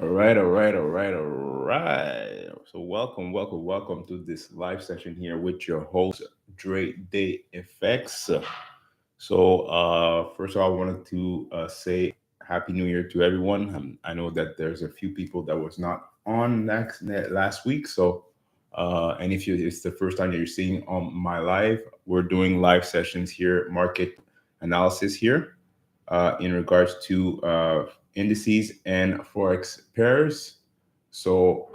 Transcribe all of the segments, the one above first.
All right, all right, all right, all right. So welcome to this live session here with your host, Dre Day Effects. So first of all, I wanted to say Happy New Year to everyone. I know that there's a few people that was not on last week. And if it's the first time that you're seeing on my live, we're doing live sessions here, market analysis here in regards to indices and forex pairs. So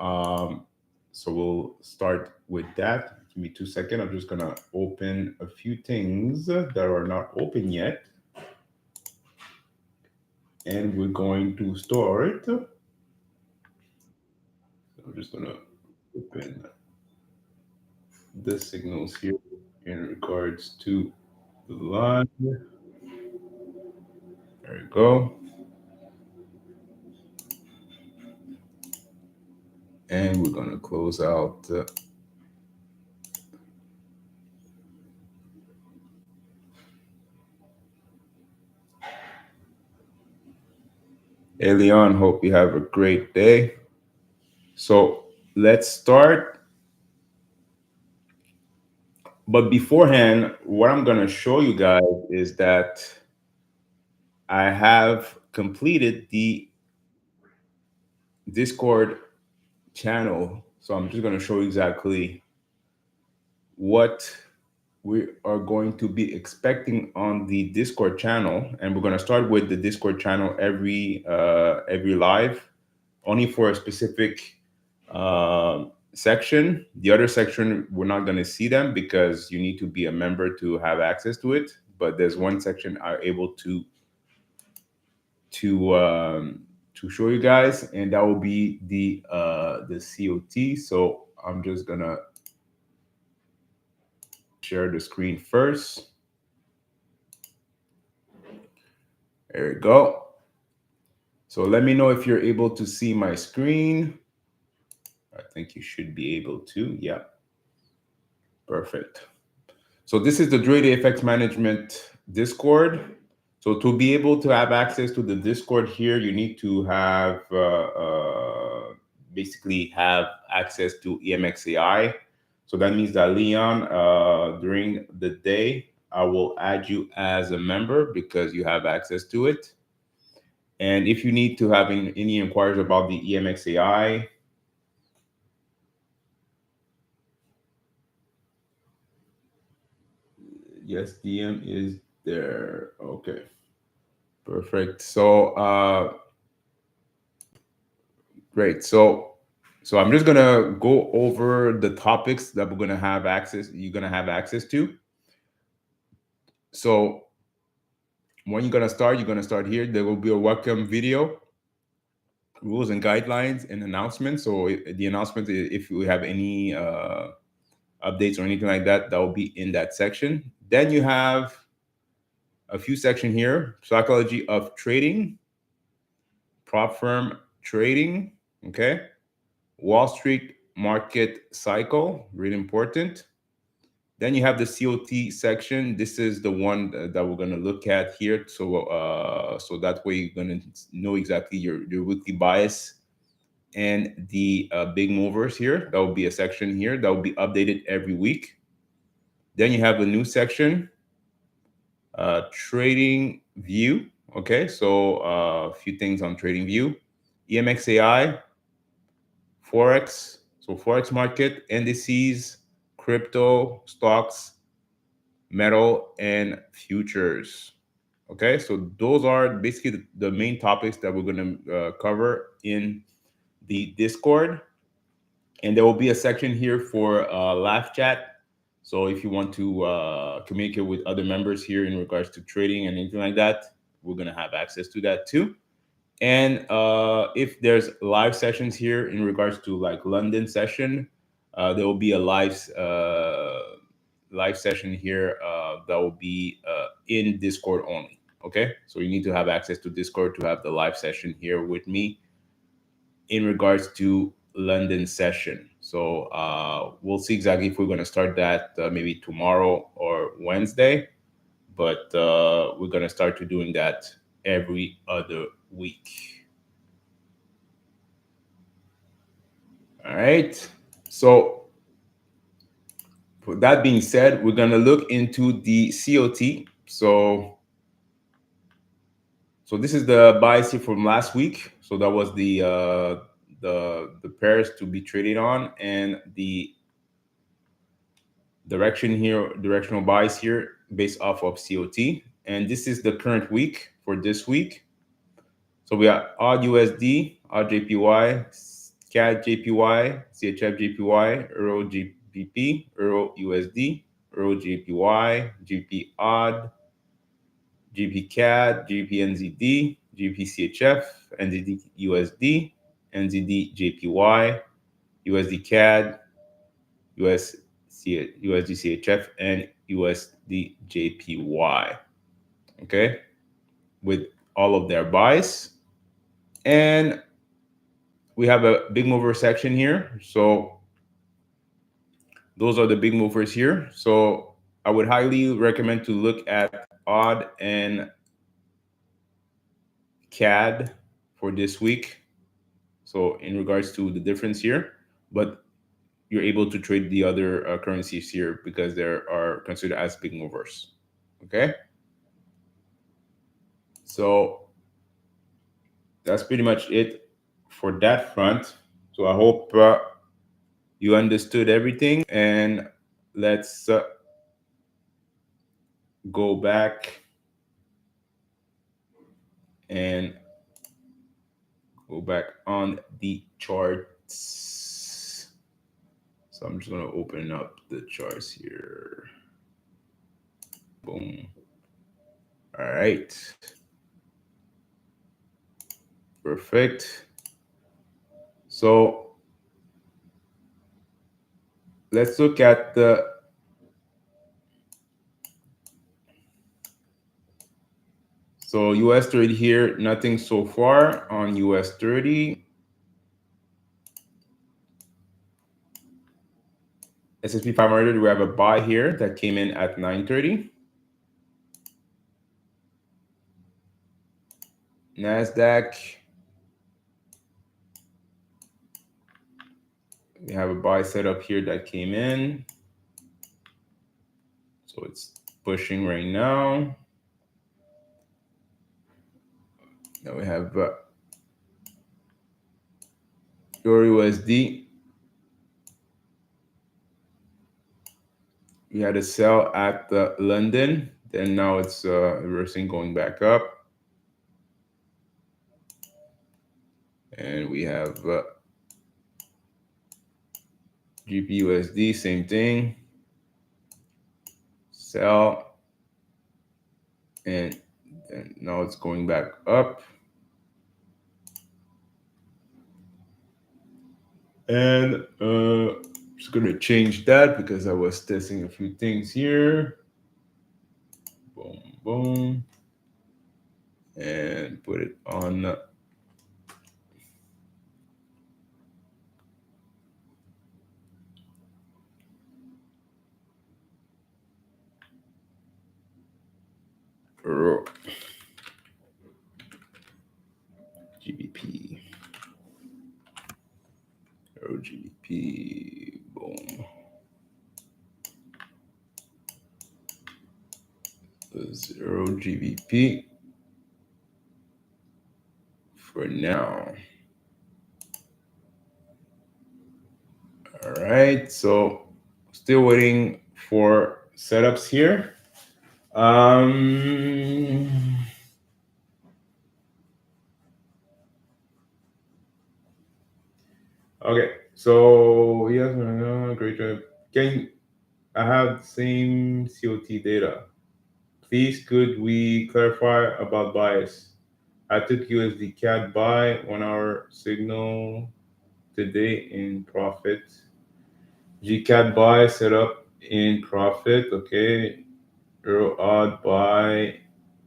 so we'll start with that. Give me 2 seconds. I'm just gonna open a few things that are not open yet, and we're going to start. So I'm just gonna open the signals here in regards to the line. There you go. And we're gonna close out. Hey Leon, hope you have a great day. So let's start. But beforehand, what I'm going to show you guys is that I have completed the Discord channel. So I'm just going to show you exactly what we are going to be expecting on the Discord channel. And we're going to start with the Discord channel every live, only for a specific section. The other section, we're not going to see them because you need to be a member to have access to it. But there's one section I'm able to to show you guys, and that will be the COT. So I'm just gonna share the screen first. There we go. So let me know if you're able to see my screen. I think you should be able to. Yeah, perfect. So this is the Dre Effects Management Discord. So to be able to have access to the Discord here, you need to have basically have access to EMXAI. So that means that Leon, during the day, I will add you as a member because you have access to it. And if you need to have any inquiries about the EMXAI, yes, DM is there. Okay, perfect. So great. So I'm just gonna go over the topics that we're gonna have access. You're gonna have access to. So when you're gonna start here. There will be a welcome video, rules and guidelines, and announcements. So the announcement, if we have any updates or anything like that, that will be in that section. Then you have a few section here: psychology of trading, prop firm trading. Okay, Wall Street market cycle, really important. Then you have the COT section. This is the one that we're going to look at here. So that way you're going to know exactly your weekly bias and the big movers here. That will be a section here that will be updated every week. Then you have a new section, trading view. Okay, so a few things on trading view, EMXAI, Forex, so Forex market, indices, crypto, stocks, metal, and futures. Okay, so those are basically the main topics that we're going to cover in the Discord. And there will be a section here for live chat. So if you want to communicate with other members here in regards to trading and anything like that, we're going to have access to that too. And if there's live sessions here in regards to like London session, there will be a live session here that will be in Discord only. Okay, so you need to have access to Discord to have the live session here with me in regards to London session. So we'll see exactly if we're going to start that maybe tomorrow or Wednesday, but we're going to start to doing that every other week. All right. So with that being said, we're gonna look into the COT. So this is the buys here from last week. So that was the pairs to be traded on, and the direction here, directional buys here based off of COT. And this is the current week for this week. So we got odd USD, odd JPY, CAD JPY, CHF JPY, Euro GBP, Euro USD, Euro JPY, GP odd, GP CAD, GP NZD, GP CHF, NZD USD, NZD JPY, USD CAD, USD CHF, and USD JPY. Okay, with all of their buys. And we have a big mover section here. So those are the big movers here. So I would highly recommend to look at odd and CAD for this week. So in regards to the difference here, but you're able to trade the other currencies here because they are considered as big movers. Okay. So that's pretty much it for that front. So I hope you understood everything, and let's go back and go back on the charts. So I'm just going to open up the charts here. Boom. All right. Perfect. So let's look at the US 30 here, nothing so far on US 30. S&P 500, we have a buy here that came in at 930. NASDAQ, we have a buy setup here that came in. So it's pushing right now. Now we have Euro USD. We had a sell at London, then now it's reversing, going back up. And we have GPUSD, same thing. Sell, and now it's going back up. And just going to change that because I was testing a few things here. Boom, boom. And put it on Euro GBP. Euro GBP. Boom. Euro GBP for now. All right, so still waiting for setups here. Okay, so yes, great job. I have the same COT data. Please, could we clarify about bias? I took USD CAD buy 1 hour signal today in profit. GCAD buy set up in profit. Okay. Euro odd buy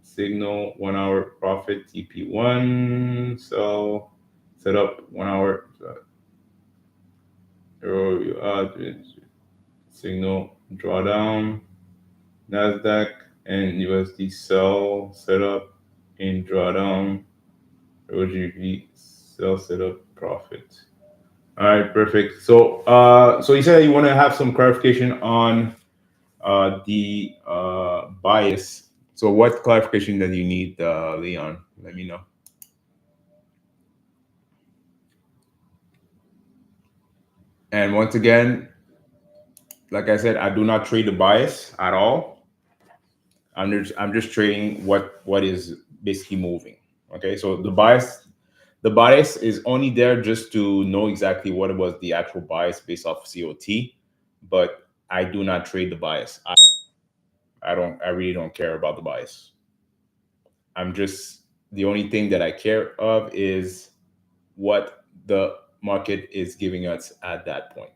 signal 1 hour profit TP1. So set up 1 hour Euro odd signal drawdown. NASDAQ and USD sell setup in drawdown. OGV sell setup profit. All right, perfect. So, so you said you want to have some clarification on the bias. So, what clarification that you need, Leon? Let me know. And once again, like I said, I do not trade the bias at all. I'm just trading what is basically moving. Okay, so the bias is only there just to know exactly what was the actual bias based off COT, but I do not trade the bias. I really don't care about the bias. I'm just the only thing that I care of is what the market is giving us at that point.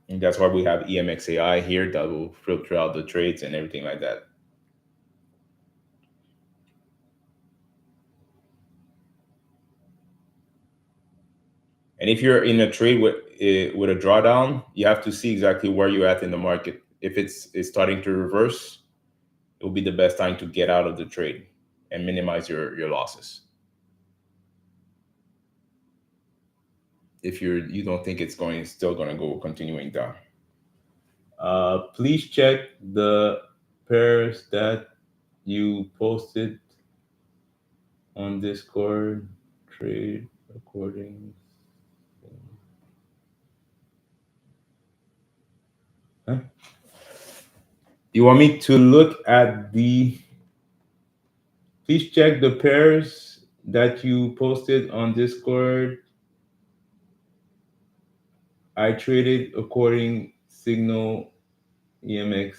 And that's why we have EMXAI here that will filter out the trades and everything like that. And if you're in a trade with a drawdown, you have to see exactly where you're at in the market. If it's starting to reverse, it will be the best time to get out of the trade and minimize your losses. If you don't think it's going still going to go continuing down. Please check the pairs that you posted on Discord. Trade according. Huh? You want me to look at the? Please check the pairs that you posted on Discord. I traded according signal EMX.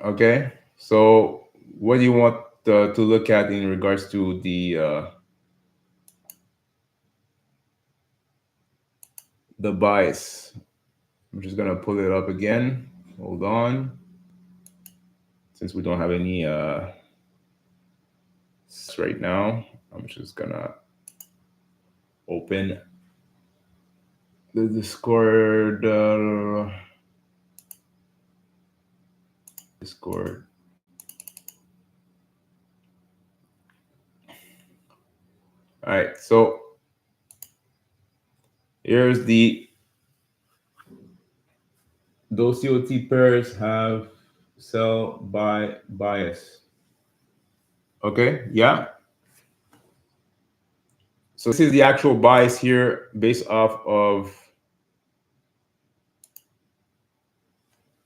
Okay. So what do you want to look at in regards to the bias? I'm just gonna pull it up again. Hold on. Since we don't have any right now, I'm just gonna open the Discord. Discord. All right. So here's the those COT pairs have sell buy bias. Okay. Yeah. So this is the actual bias here based off of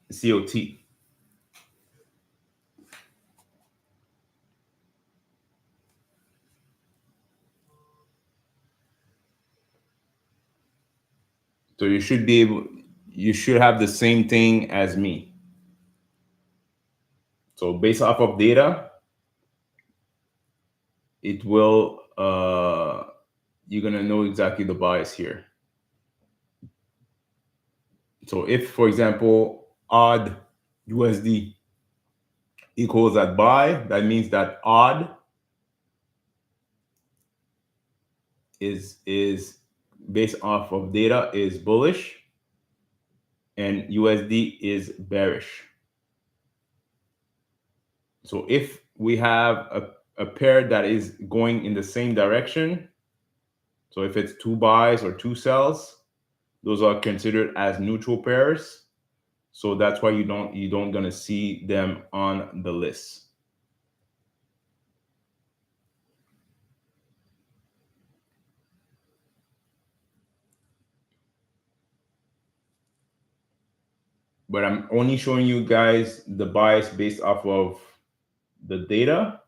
COT. So you should have the same thing as me. So based off of data, it will you're gonna know exactly the bias here. So if, for example, odd USD equals at buy, that means that odd is based off of data is bullish and USD is bearish. So if we have a pair that is going in the same direction, so if it's two buys or two sells, those are considered as neutral pairs. So that's why you don't gonna see them on the list. But I'm only showing you guys the bias based off of the data,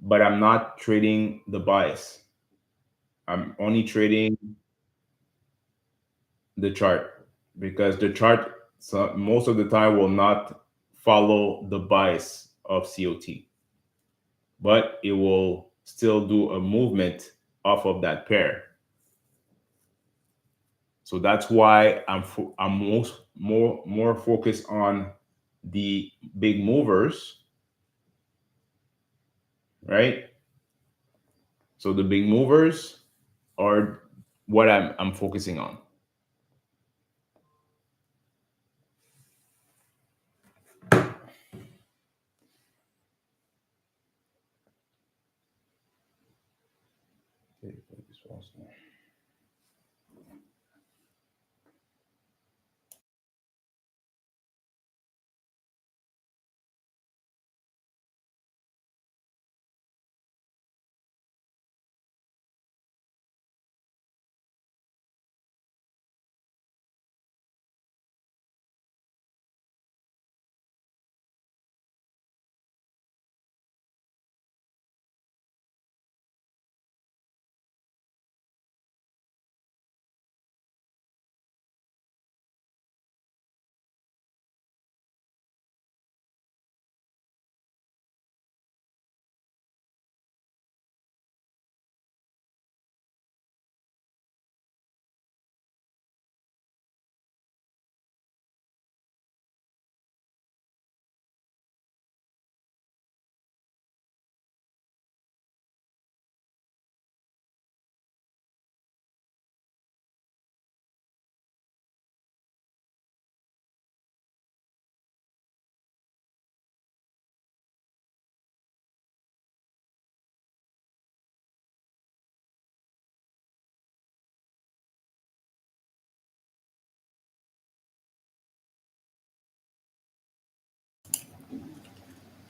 but I'm not trading the bias. I'm only trading the chart because the chart most of the time will not follow the bias of COT, but it will still do a movement off of that pair. So that's why I'm more focused on the big movers, right? So the big movers are what I'm focusing on.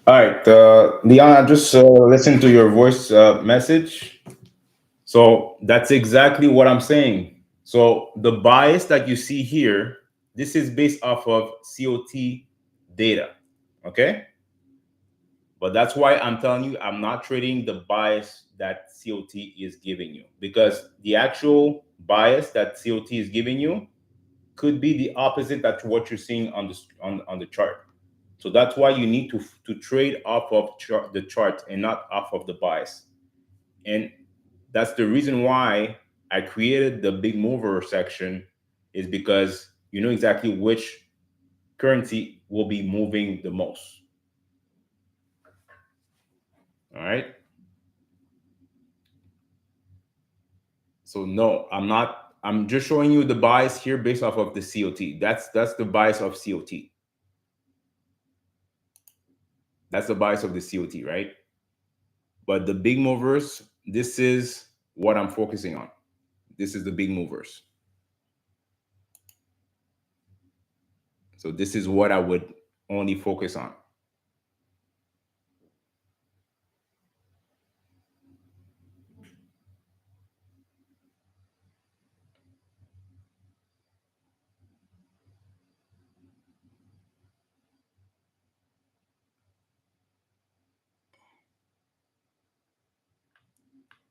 All right, Leon, I just listened to your voice message. So that's exactly what I'm saying. So the bias that you see here, this is based off of COT data. Okay. But that's why I'm telling you, I'm not trading the bias that COT is giving you, because the actual bias that COT is giving you could be the opposite that what you're seeing on the chart. So that's why you need to trade off of the chart and not off of the bias. And that's the reason why I created the big mover section, is because you know exactly which currency will be moving the most. All right. So no, I'm not. I'm just showing you the bias here based off of the COT. That's the bias of COT. That's the bias of the COT, right? But the big movers, this is what I'm focusing on. This is the big movers. So this is what I would only focus on.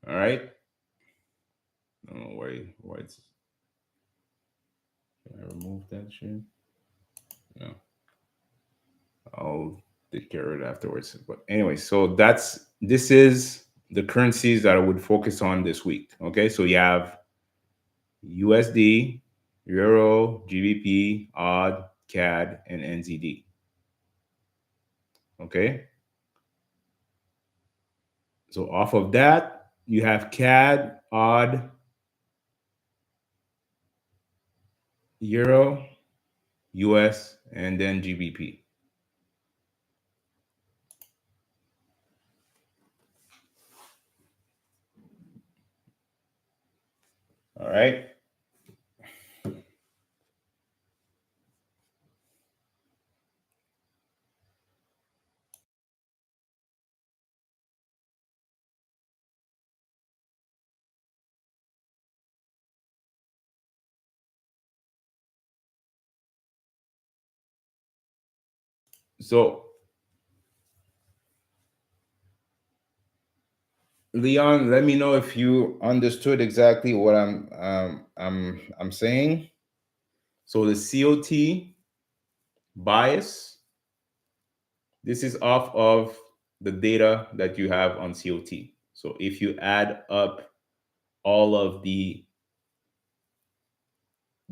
All right. I don't know why it's. Can I remove that shit? No. I'll take care of it afterwards. But anyway, so this is the currencies that I would focus on this week. Okay, so you have USD, Euro, GBP, AUD, CAD, and NZD. Okay, so off of that, you have CAD, AUD, Euro, US, and then GBP. All right. So Leon, let me know if you understood exactly what I'm saying. So the COT bias, this is off of the data that you have on COT. So if you add up all of the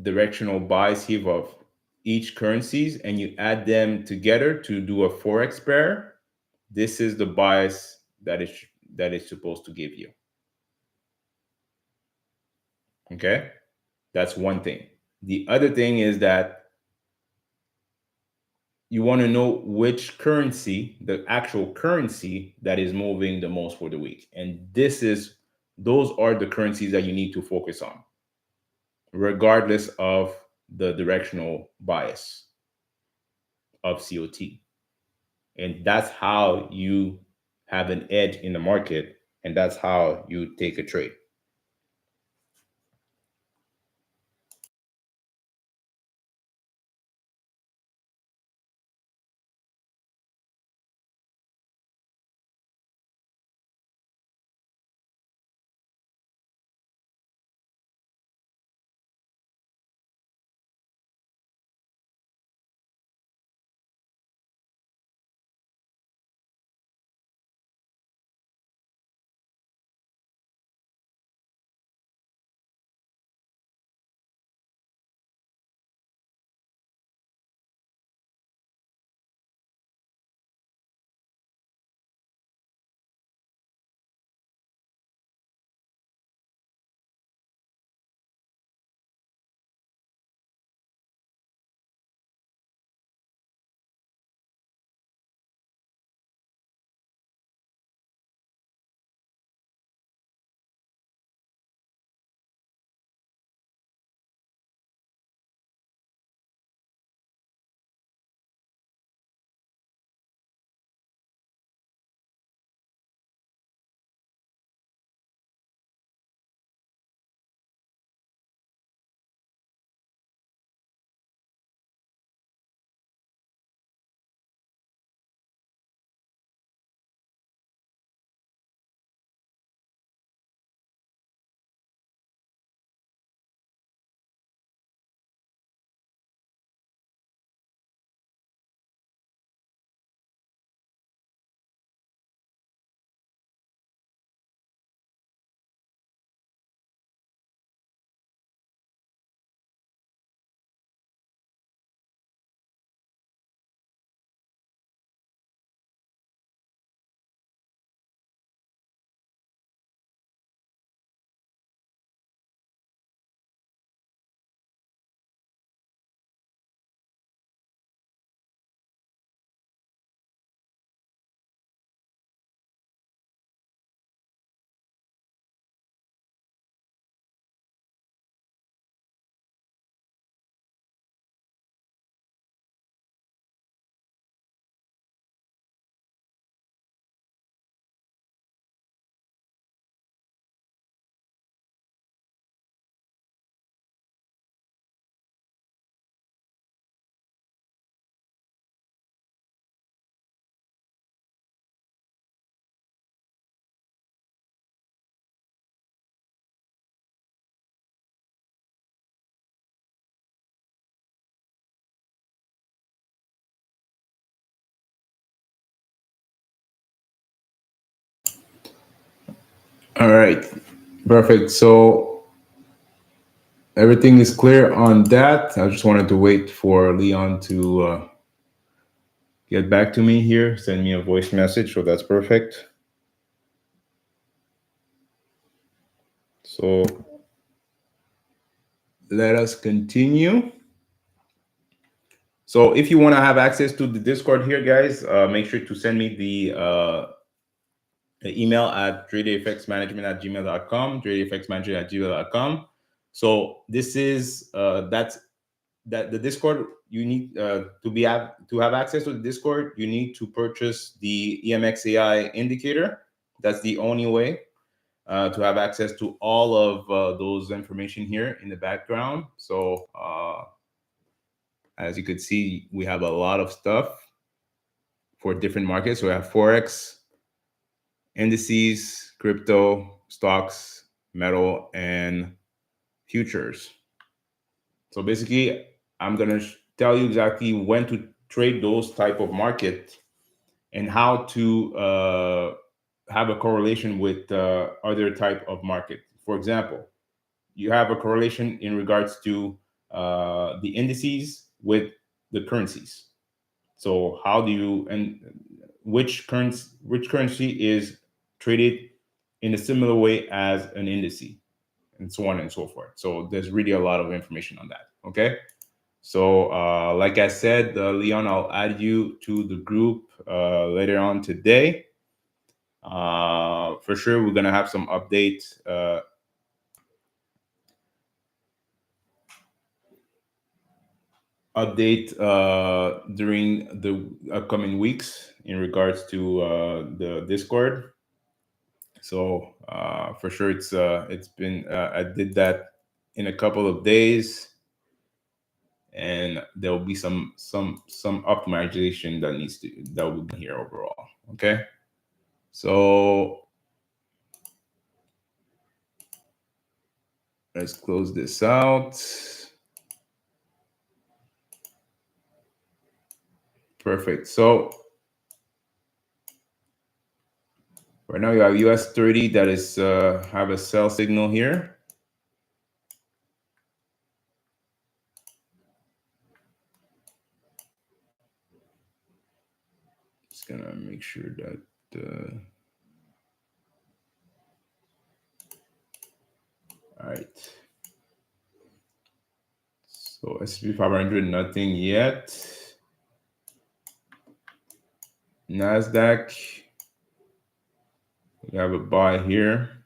directional bias here of each currencies and you add them together to do a Forex pair, this is the bias that is supposed to give you. Okay? That's one thing. The other thing is that you want to know which currency, the actual currency that is moving the most for the week. And this is those are the currencies that you need to focus on, regardless of the directional bias of COT. And that's how you have an edge in the market, and that's how you take a trade. All right, perfect. So everything is clear on that. I just wanted to wait for Leon to get back to me here, send me a voice message. So that's perfect. So let us continue. So if you want to have access to the Discord here, guys, make sure to send me the email at tradefxmanagement@gmail.com, tradefxmanagement@gmail.com. So this is that the Discord, you need to have access to the Discord, you need to purchase the EMXAI indicator. That's the only way to have access to all of those information here in the background. So as you could see, we have a lot of stuff for different markets. So we have Forex, indices, crypto, stocks, metal, and futures. So basically, I'm gonna tell you exactly when to trade those type of market and how to have a correlation with other type of market. For example, you have a correlation in regards to the indices with the currencies. So how do you, and which currency is traded in a similar way as an indice, and so on and so forth. So there's really a lot of information on that. Okay. So like I said, Leon, I'll add you to the group later on today. For sure, we're gonna have some updates. During the upcoming weeks in regards to the Discord. So for sure, it's been I did that in a couple of days, and there will be some optimization that will be here overall. Okay, so let's close this out. Perfect. So right now you have US 30 that is have a sell signal here. Just gonna make sure that all right. So SP 500, nothing yet. Nasdaq, we have a buy here.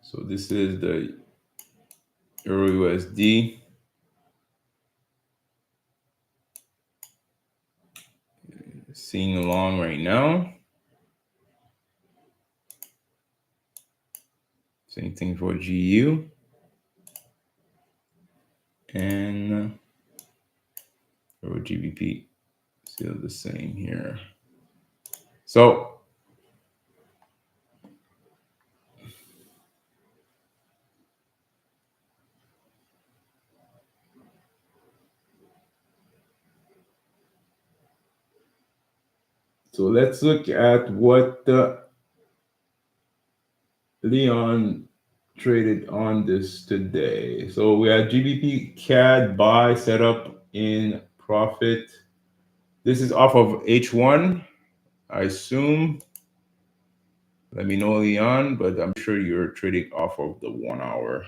So this is the Euro USD. Seeing along right now. Same thing for GU. And Euro GBP, still the same here. So let's look at what Leon traded on this today. So we had GBP CAD buy set up in profit. This is off of H1, I assume. Let me know, Leon, but I'm sure you're trading off of the 1 hour.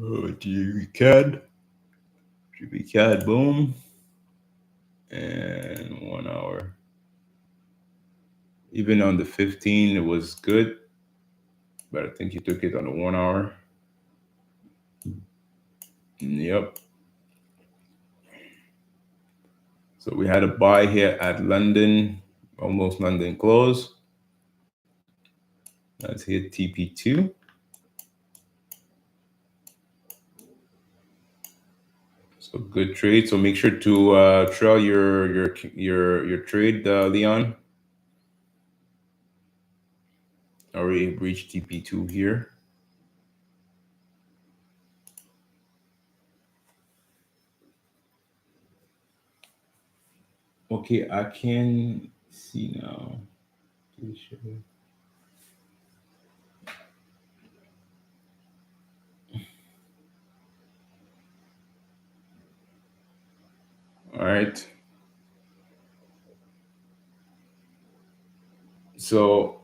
Oh, GB CAD, boom. And 1 hour. Even on the 15, it was good, but I think you took it on the 1 hour. Yep. So we had a buy here at London, almost London close. Let's hit TP2. So good trade. So make sure to trail your trade, Leon. Already reached TP2 here. Okay, I can see now. All right. So,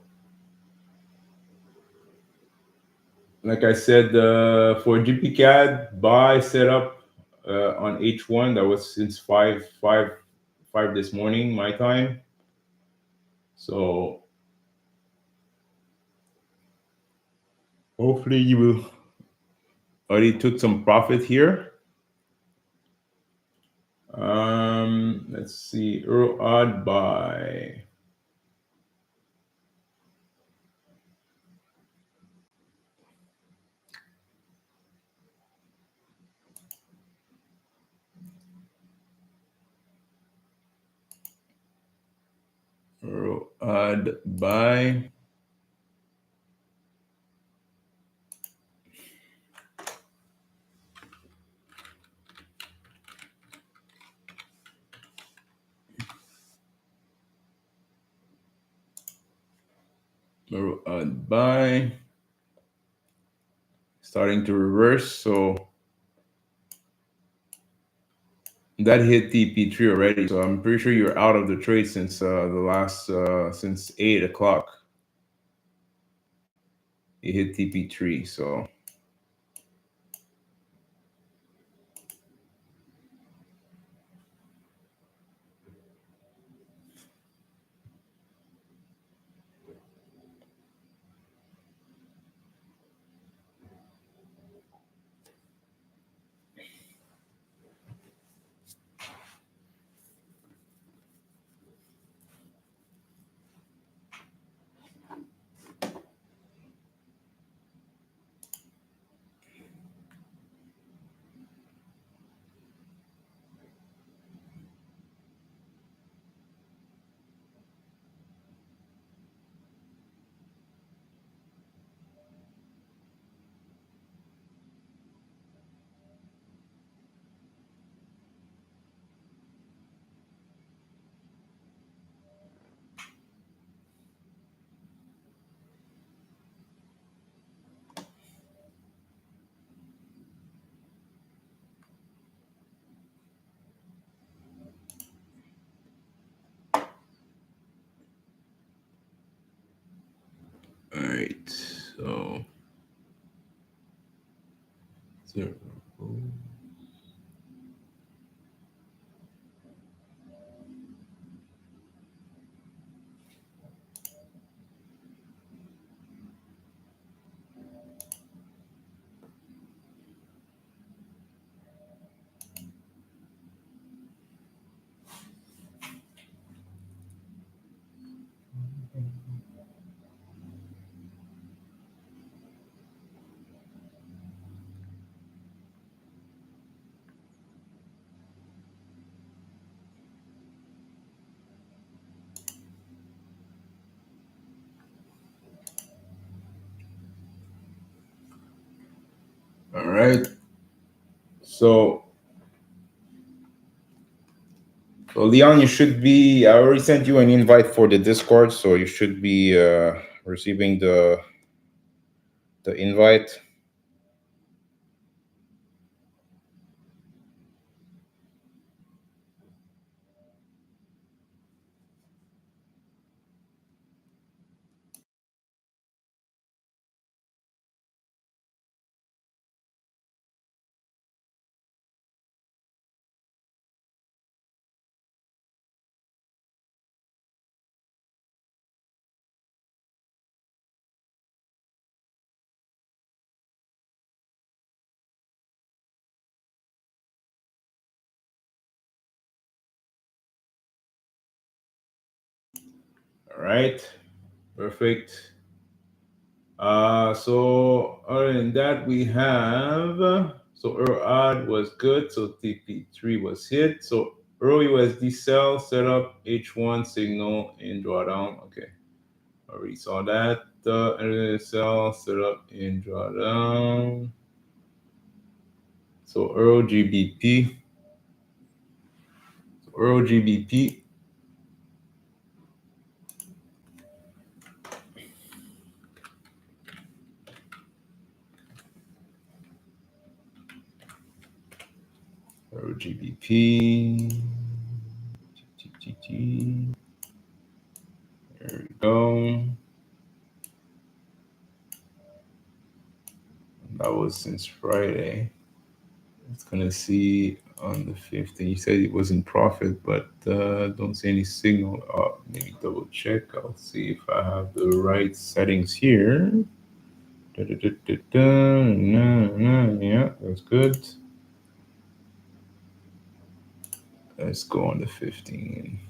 like I said, for GPCAD buy setup on H1, that was since 5 this morning, my time. So hopefully you will already took some profit here. Let's see, Euro odd buy. Euro odd buy. Euro odd buy. Starting to reverse. So that hit TP3 already. So I'm pretty sure you're out of the trade since the last since 8 o'clock. It hit TP3. So all right. So zero. All right. So Leon, you should be. I already sent you an invite for the Discord, so you should be receiving the invite. All right. Perfect. So other than that, we have so Euro odd was good. So TP3 was hit. So Euro USD sell set up H1 signal in drawdown. Okay, already saw that. And sell set up in drawdown. So Euro GBP. Euro GBP. Euro GBP. There we go. That was since Friday. It's gonna see on the 15th. You said it was in profit, but don't see any signal. Maybe double check. I'll see if I have the right settings here. Yeah, that's good. Let's go on the 15.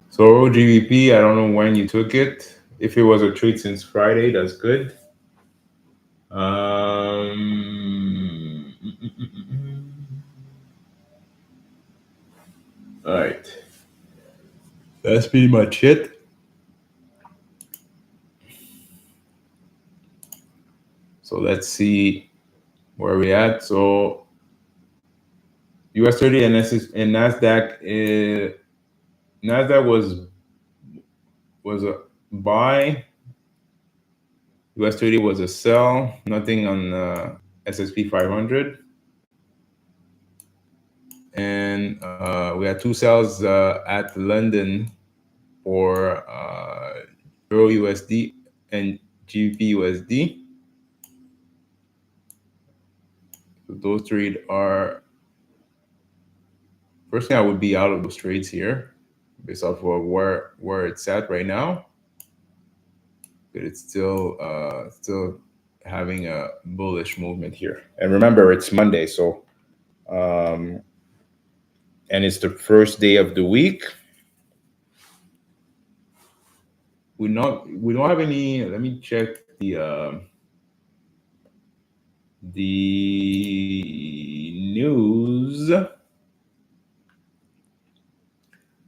So OGVP, I don't know when you took it. If it was a trade since Friday, that's good. All right. That's pretty much it. So let's see where we at. So US 30 and Nasdaq. Nasdaq was buy. US30 was a sell. Nothing on SSP 500. And we had two sells at London for Euro USD and GBP USD. So those trades are, first thing I would be out of those trades here based off of where it's at right now. But it's still having a bullish movement here. And remember, it's Monday, so and it's the first day of the week. We don't have any. Let me check the news.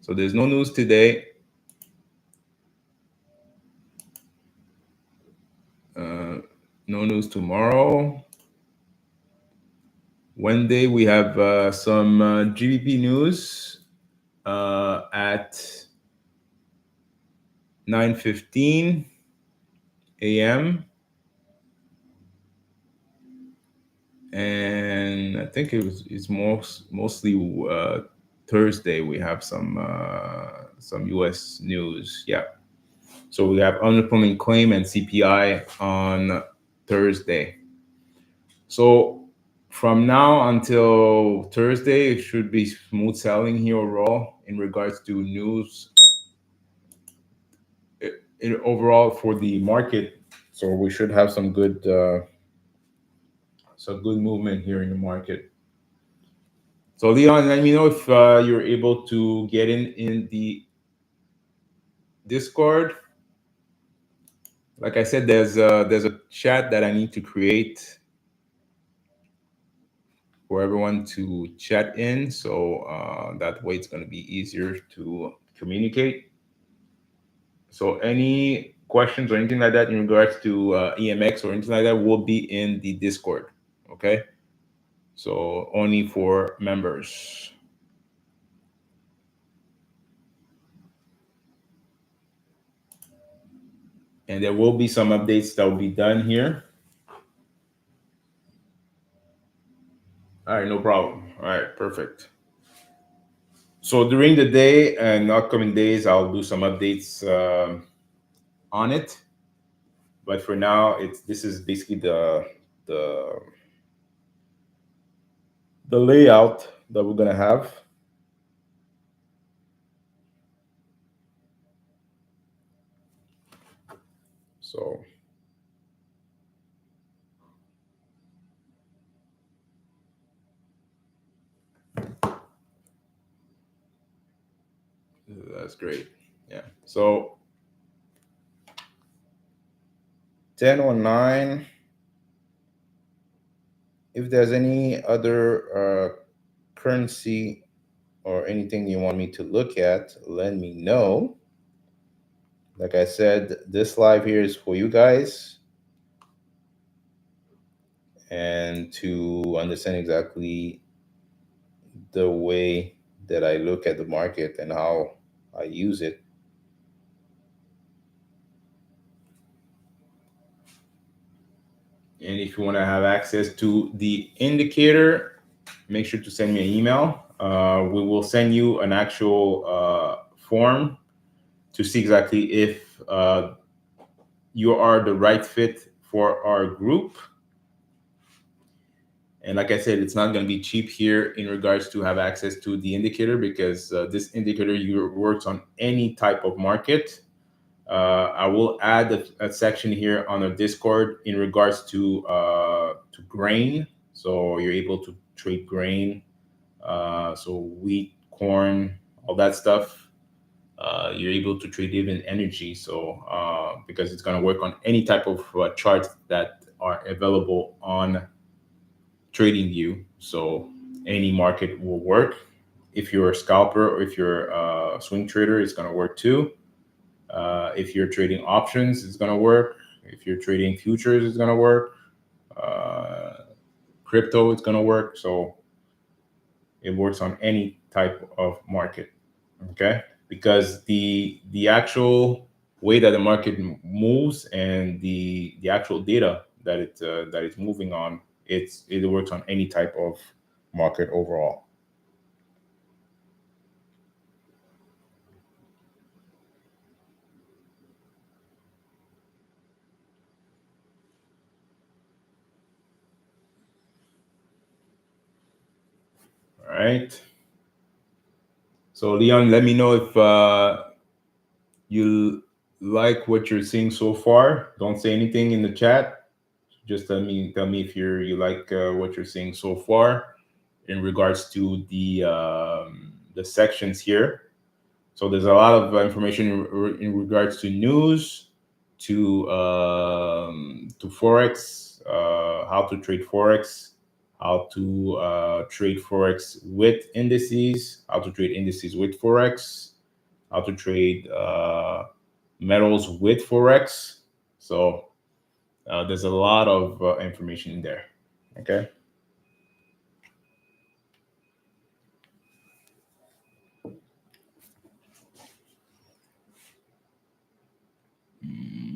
So there's no news today. No news tomorrow. Wednesday we have some GBP news at 9:15 a.m. And I think it's mostly Thursday. We have some U.S. news. Yeah. So we have unemployment claim and CPI on Thursday. So from now until Thursday, it should be smooth sailing here overall in regards to news overall for the market. So we should have some good movement here in the market. So Leon, let me know if you're able to get in the Discord. Like I said, there's a chat that I need to create for everyone to chat in, so that way it's going to be easier to communicate. So any questions or anything like that in regards to EMX or anything like that will be in the Discord. Okay, so only for members. And there will be some updates that will be done here. All right, no problem. All right, perfect. So during the day and upcoming days, I'll do some updates on it. But for now, this is basically the layout that we're gonna have. So that's great. Yeah. So 10:09. If there's any other currency or anything you want me to look at, let me know. Like I said, this live here is for you guys and to understand exactly the way that I look at the market and how I use it. And if you want to have access to the indicator, make sure to send me an email. We will send you an actual form to see exactly if you are the right fit for our group. And like I said, it's not going to be cheap here in regards to have access to the indicator, because this indicator works on any type of market. I will add a section here on the Discord in regards to grain. So you're able to trade grain, so wheat, corn, all that stuff. You're able to trade even energy. So because it's going to work on any type of charts that are available on TradingView. So any market will work. If you're a scalper or if you're a swing trader, it's going to work too. If you're trading options, it's going to work. If you're trading futures, it's going to work. Crypto, it's going to work. So it works on any type of market. Okay, because the actual way that the market moves and the actual data that it's moving on, it works on any type of market overall. All right. So Leon, let me know if you like what you're seeing so far. Don't say anything in the chat. Just tell me if you like what you're seeing so far in regards to the sections here. So there's a lot of information in regards to news, to forex, how to trade forex, how to trade forex with indices, how to trade indices with forex, how to trade metals with forex. So there's a lot of information in there. Okay.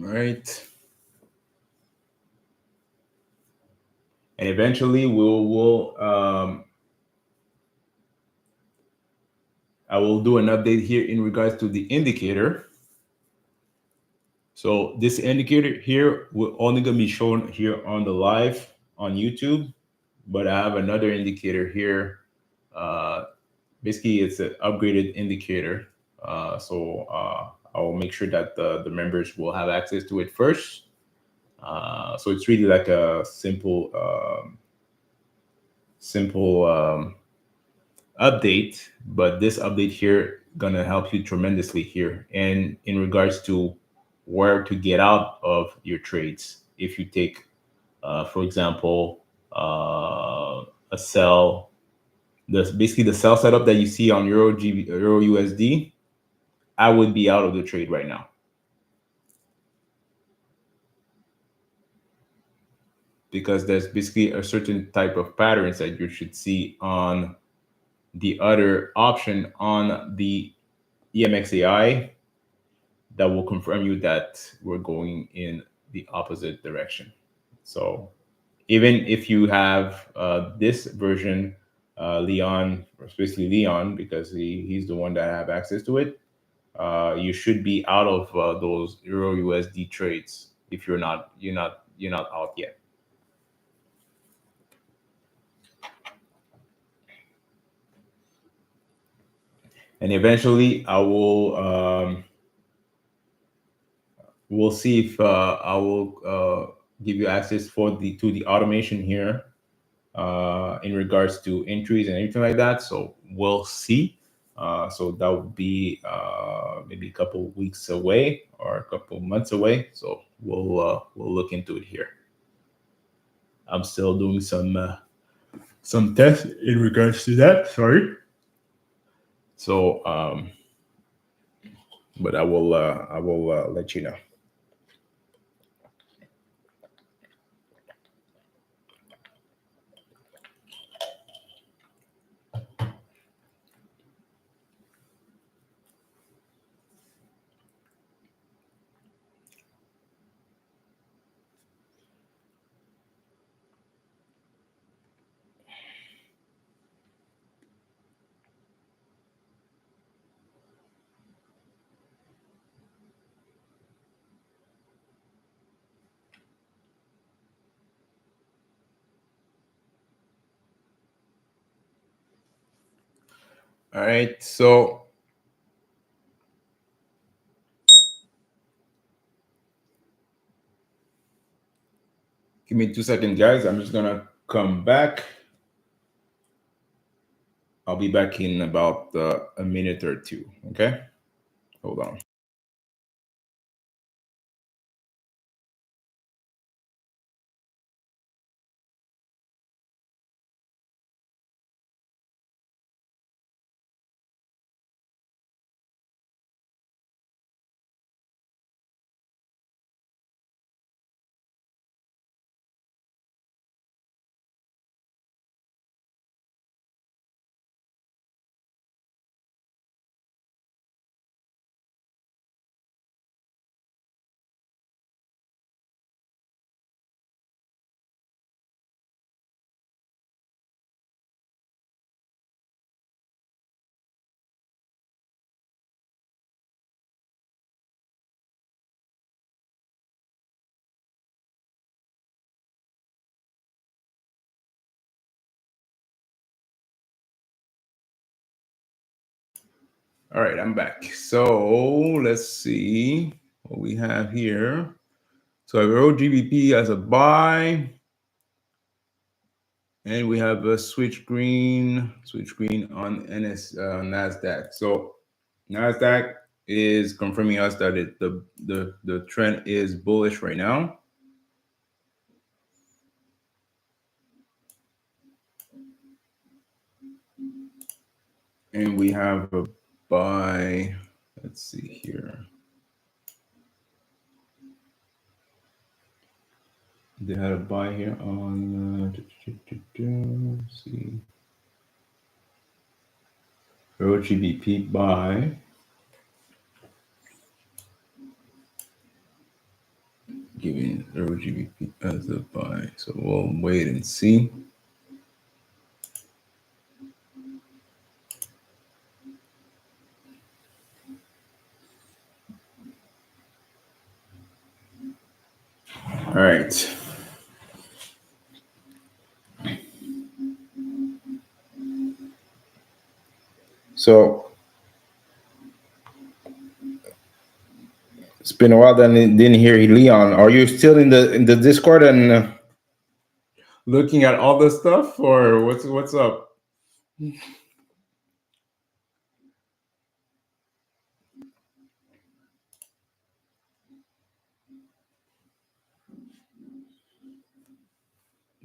Right. And eventually I will do an update here in regards to the indicator. So this indicator here will only gonna be shown here on the live on YouTube, but I have another indicator here. Uh, Basically, it's an upgraded indicator. So I will make sure that the members will have access to it first. So it's really like a simple update, but this update here gonna help you tremendously here and in regards to where to get out of your trades if you take for example a sell, basically the sell setup that you see on euro USD. I would be out of the trade right now because there's basically a certain type of patterns that you should see on the other option on the EMXAI that will confirm you that we're going in the opposite direction. So even if you have this version, Leon, or especially Leon, because he's the one that have access to it, you should be out of those Euro USD trades if you're not out yet. And eventually, I will we'll see if I will give you access to the automation here in regards to entries and everything like that. So we'll see. So that would be maybe a couple weeks away or a couple months away. So we'll look into it here. I'm still doing some tests in regards to that. Sorry. So but I will let you know. All right. So give me 2 seconds, guys. I'm just gonna come back. I'll be back in about a minute or two. Okay. Hold on. All right, I'm back. So let's see what we have here. So I wrote GBP as a buy, and we have a switch green on Nasdaq. So Nasdaq is confirming us that the trend is bullish right now. And we have a buy. Let's see here. They had a buy here on. Let's see. Euro GBP buy. Giving Euro GBP as a buy. So we'll wait and see. All right. So it's been a while that I didn't hear Leon. Are you still in the Discord and looking at all this stuff, or what's up?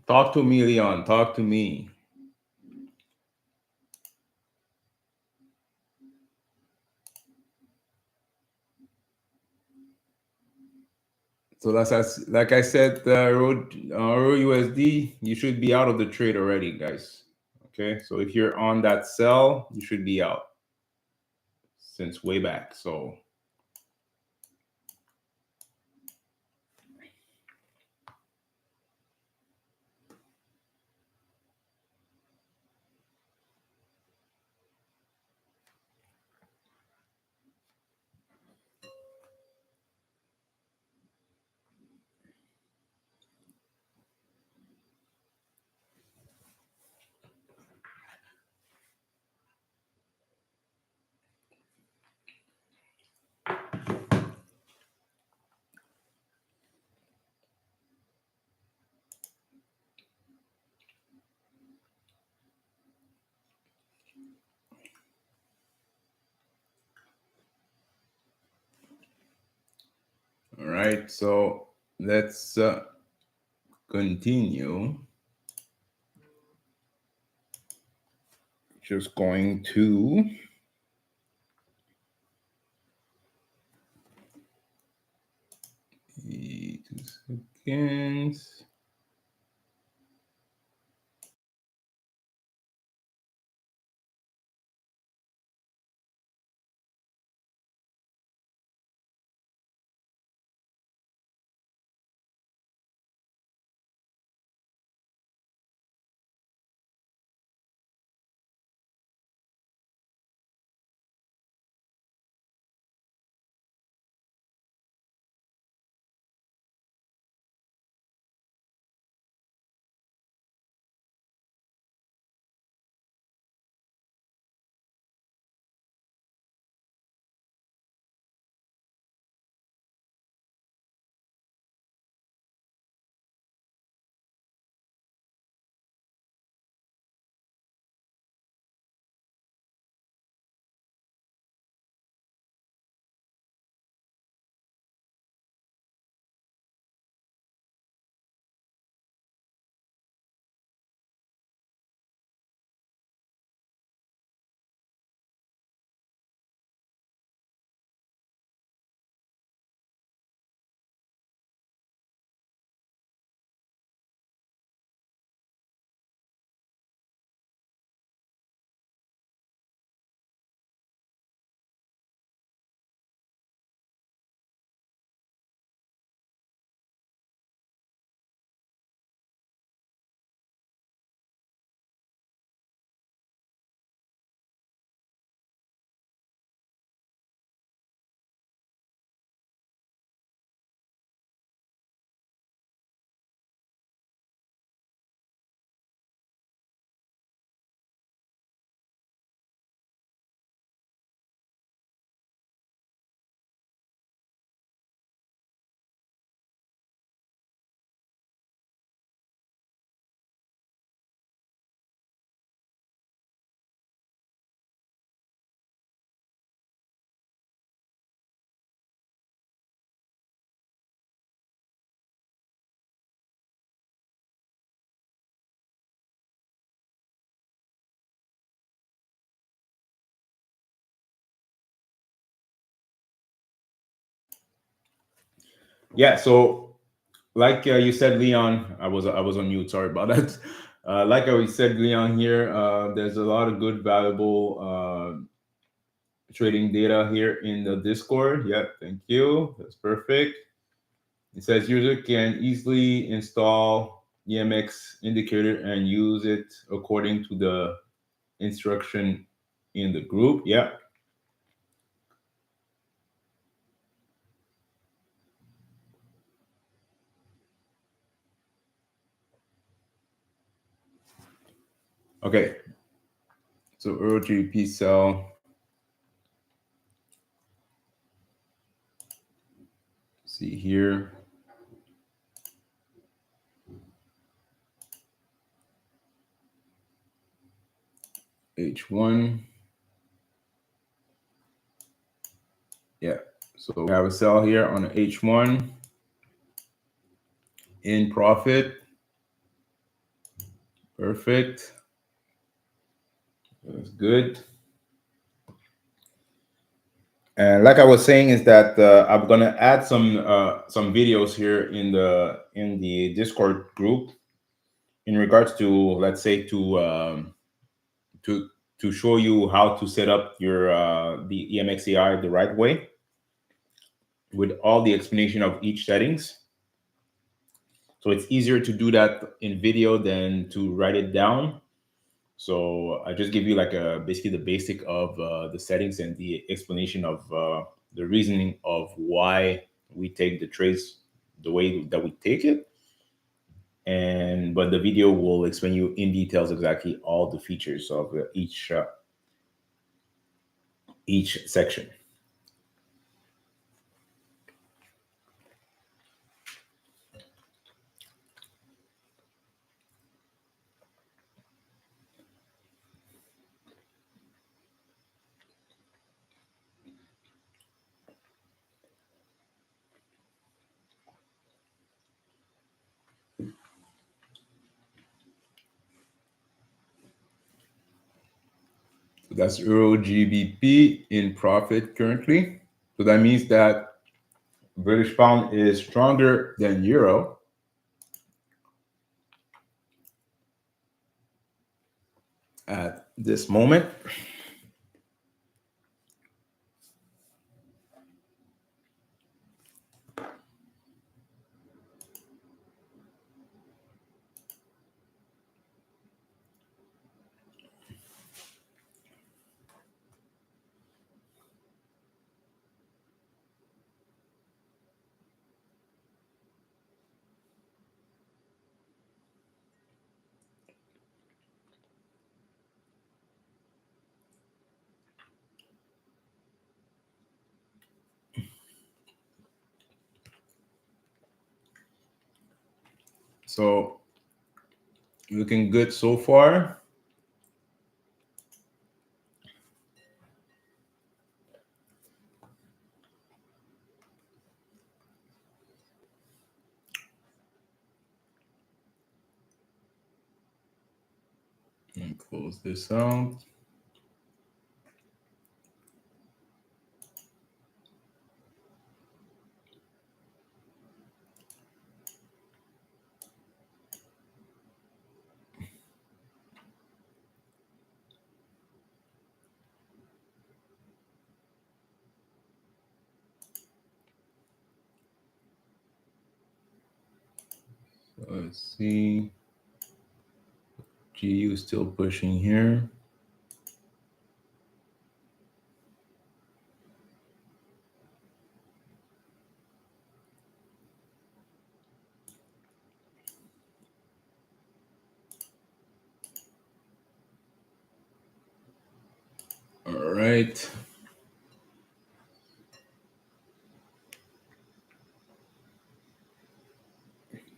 Talk to me, Leon. Talk to me. So like I said, Road USD, you should be out of the trade already, guys. Okay, so if you're on that sell, you should be out since way back. So all right, so let's continue. Just going to 2 seconds. Yeah. So, like you said, Leon, I was on mute. Sorry about that. Like I said, Leon, here, there's a lot of good, valuable trading data here in the Discord. Yeah, thank you. That's perfect. It says user can easily install EMX indicator and use it according to the instruction in the group. Yeah. Okay. So Euro GBP sell. See here. H1. Yeah. So we have a sell here on the H1 in profit. Perfect. That's good. And like I was saying, is that I'm gonna add some videos here in the Discord group in regards to, let's say, to to show you how to set up your the EMXAI the right way with all the explanation of each settings. So it's easier to do that in video than to write it down. So I just give you like a basically the basic of the settings and the explanation of the reasoning of why we take the trades the way that we take it. And but the video will explain you in details exactly all the features of each section. So that's Euro GBP in profit currently. So that means that British pound is stronger than euro at this moment. So looking good so far. And close this out. So let's see. GU is still pushing here. All right.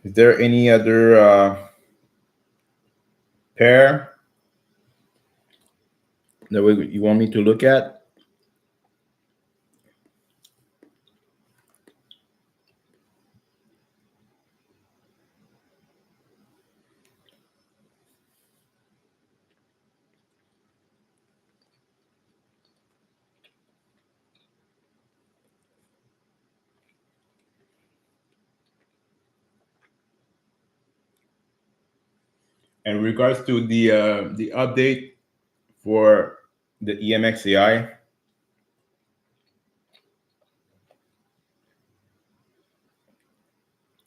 Is there any other pair that you want me to look at? In regards to the update for the EMXAI,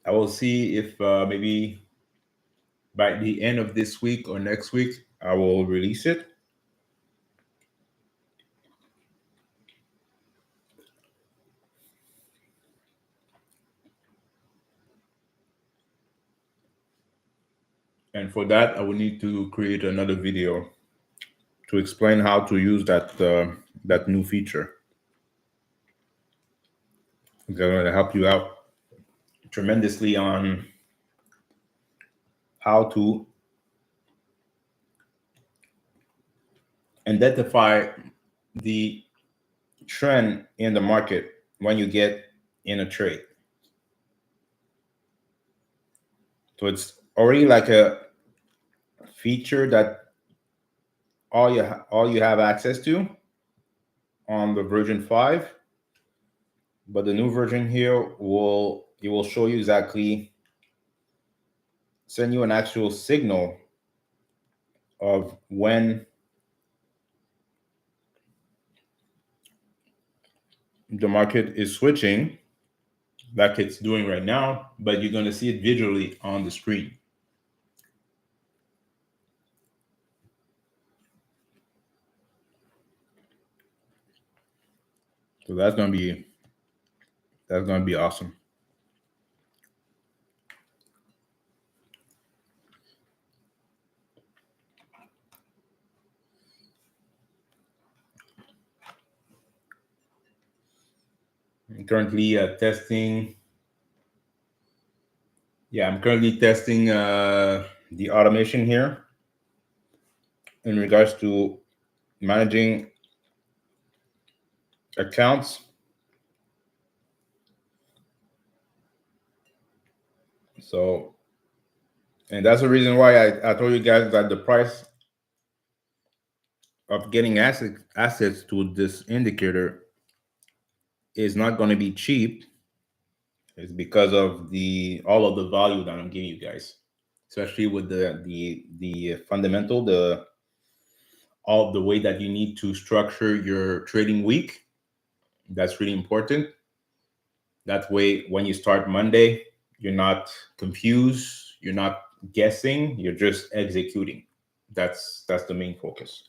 I will see if maybe by the end of this week or next week I will release it. And for that, I will need to create another video to explain how to use that new feature. It's going to help you out tremendously on how to identify the trend in the market when you get in a trade. So it's already like a feature that all you have access to on the version 5, but the new version here will show you exactly, send you an actual signal of when the market is switching like it's doing right now, but you're going to see it visually on the screen. So that's going to be awesome. I'm currently testing. Yeah, I'm currently testing the automation here in regards to managing accounts. So, and that's the reason why I told you guys that the price of getting assets to this indicator is not going to be cheap. It's because of all of the value that I'm giving you guys, especially with the fundamental, all of the way that you need to structure your trading week. That's really important. That way, when you start Monday, you're not confused, you're not guessing, you're just executing. That's the main focus.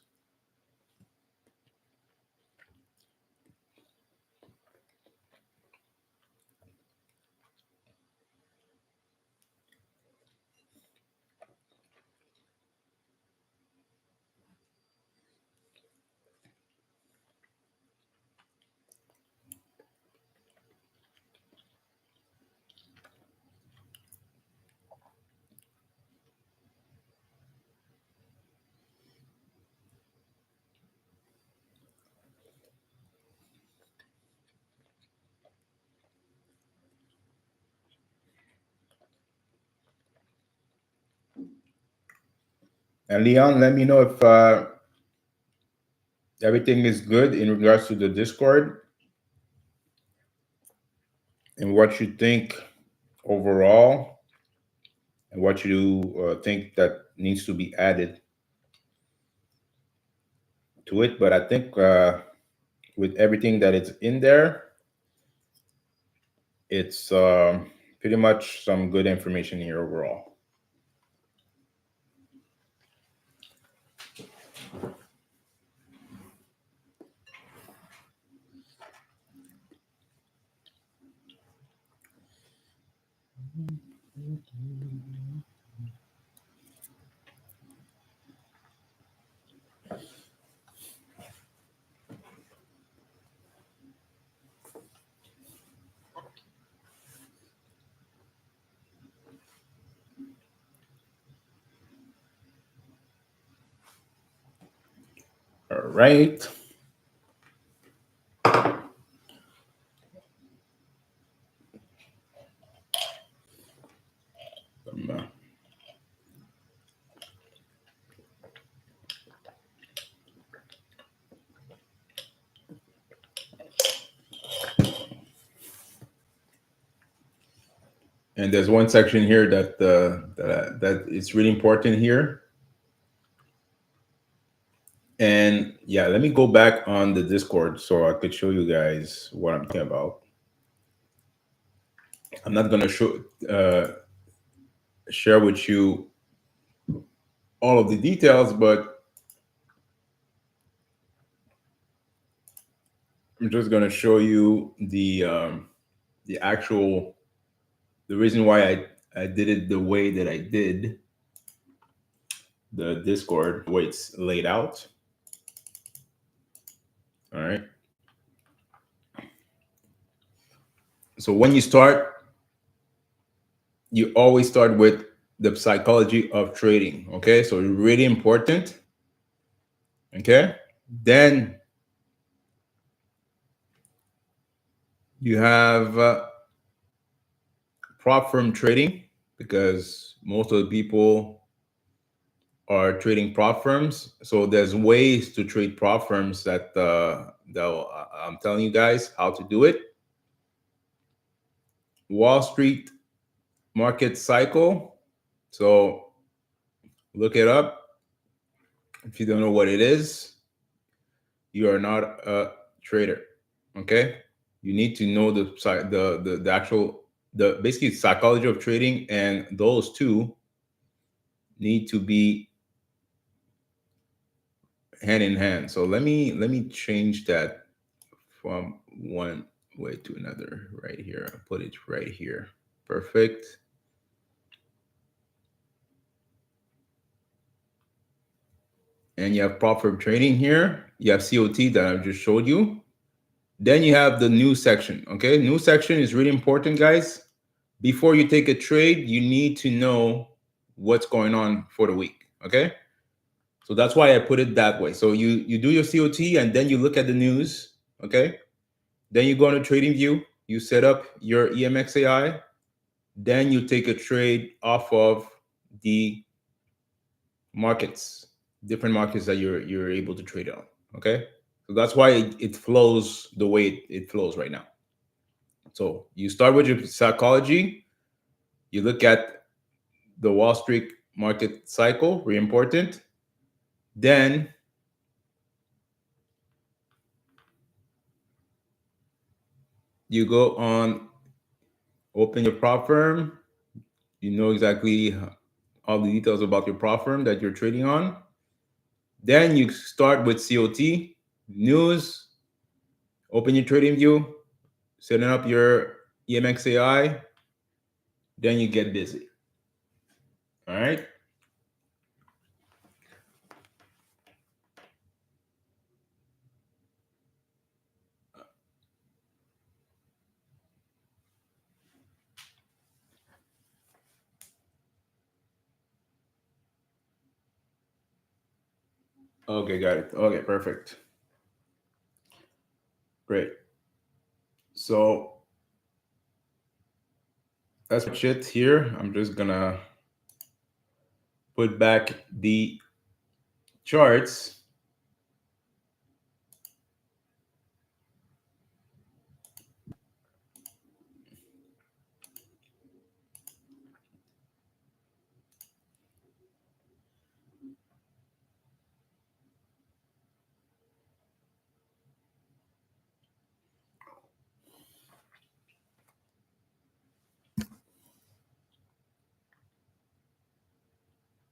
And Leon, let me know if everything is good in regards to the Discord and what you think overall and what you think that needs to be added to it. But I think with everything that is in there, it's pretty much some good information here overall. All right. And there's one section here that is really important here. And yeah, let me go back on the Discord so I could show you guys what I'm talking about. I'm not gonna share with you all of the details, but I'm just gonna show you the actual the reason why I did it the way that I did the Discord, the way it's laid out. All right. So when you start, you always start with the psychology of trading. Okay. So it's really important. Okay. Then you have prop firm trading, because most of the people are trading prop firms. So there's ways to trade prop firms that I'm telling you guys how to do it. Wall Street market cycle. So look it up. If you don't know what it is, you are not a trader. Okay, you need to know the actual the basically psychology of trading, and those two need to be hand in hand. So let me change that from one way to another right here. I'll put it right here. Perfect. And you have prop firm trading here. You have COT that I just showed you. Then you have the news section. Okay, news section is really important, guys. Before you take a trade, you need to know what's going on for the week. Okay, so that's why I put it that way. So you do your COT and then you look at the news. Okay, then you go on a trading view. You set up your EMXAI. Then you take a trade off of the markets, different markets that you're able to trade on. Okay, so that's why it flows the way it flows right now. So you start with your psychology. You look at the Wall Street market cycle, very important. Then you go on, open your prop firm. You know exactly all the details about your prop firm that you're trading on. Then you start with COT, news, open your trading view, setting up your EMXAI. Then you get busy. All right. Okay, got it. Okay, perfect. Great. So that's it here. I'm just gonna put back the charts.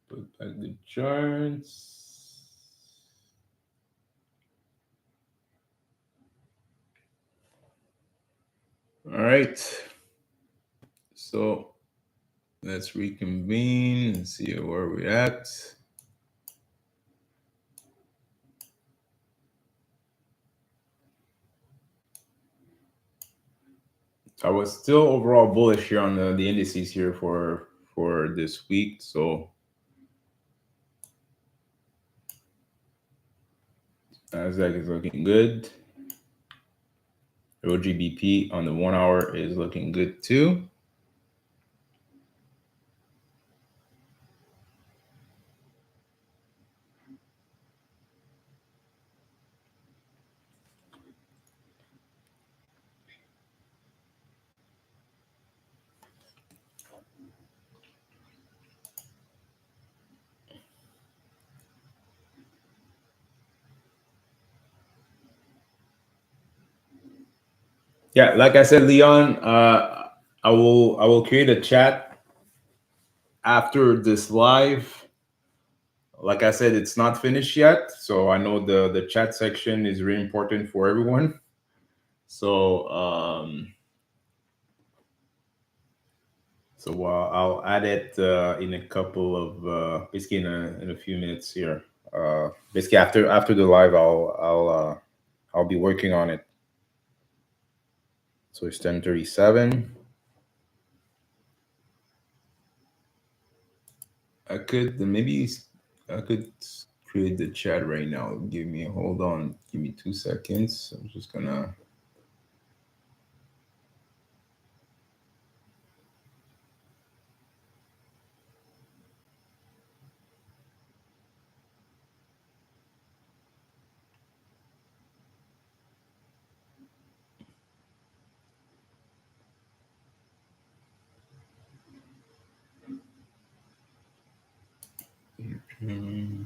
Put back the charts. All right. So let's reconvene and see where we're at. I was still overall bullish here on the indices here for this week. So Nasdaq is looking good. OGBP on the 1 hour is looking good too. Yeah, like I said, Leon, I will create a chat after this live. Like I said, it's not finished yet, so I know the chat section is really important for everyone. So I'll add it in a couple of basically in a few minutes here. Basically after the live, I'll be working on it. So it's 10:37. I could create the chat right now. Hold on, give me 2 seconds. I'm just gonna. Hmm,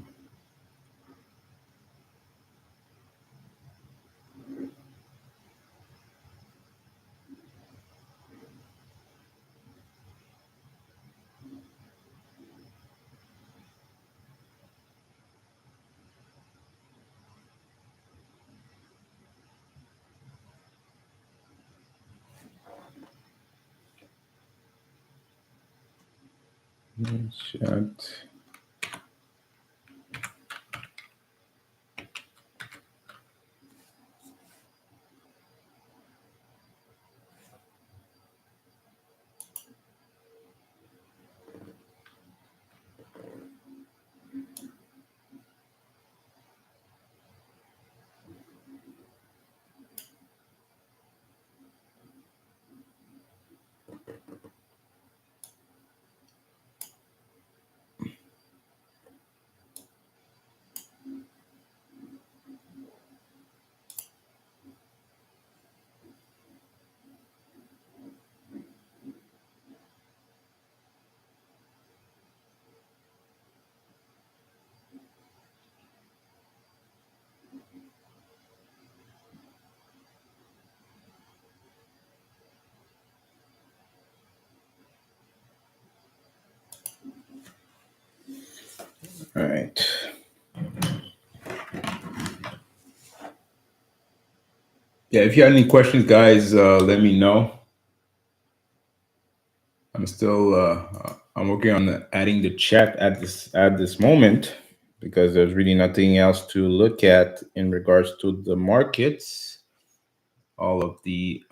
chat. All right. Yeah, if you have any questions, guys, let me know. I'm working on adding the chat at this moment because there's really nothing else to look at in regards to the markets. All of the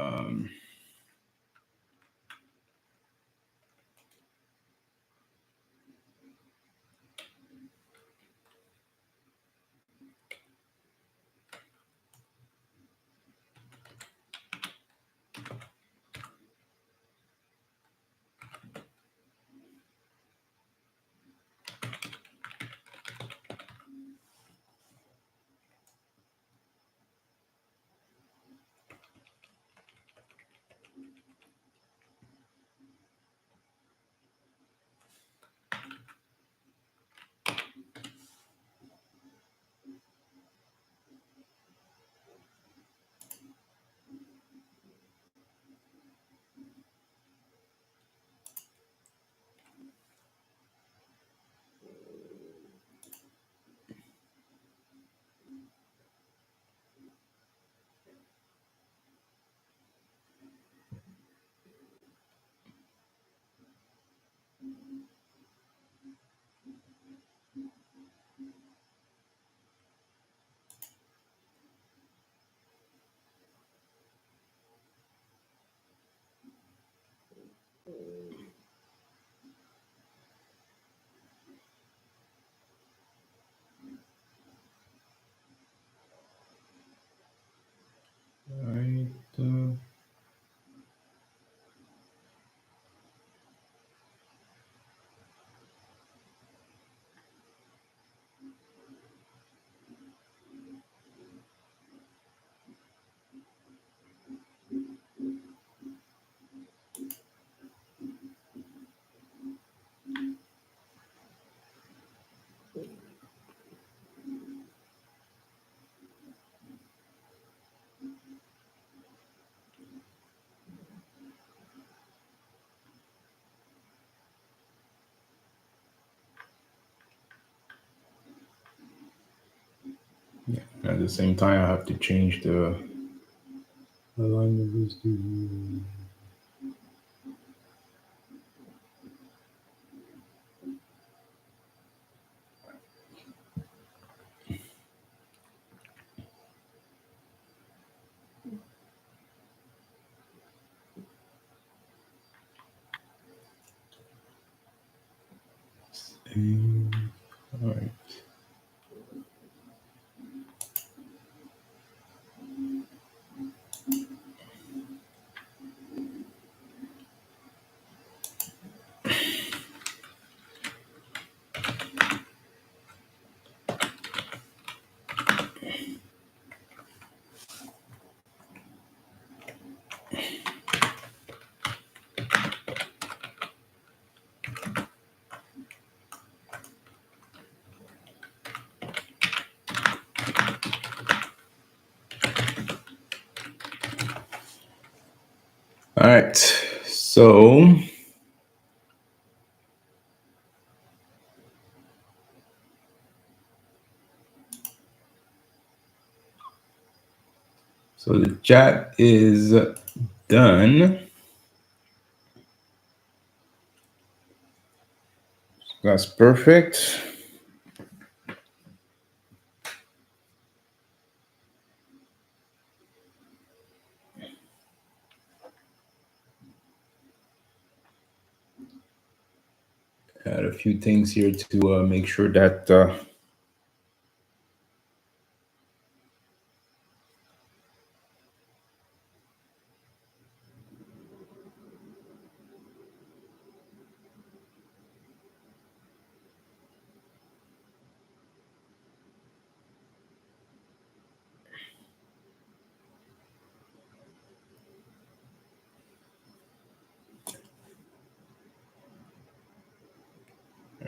the same time, I have to change the alignment. All right. All right. So the chat is done. That's perfect. Add a few things here to make sure that all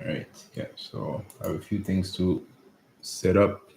right. Yeah. So I have a few things to set up.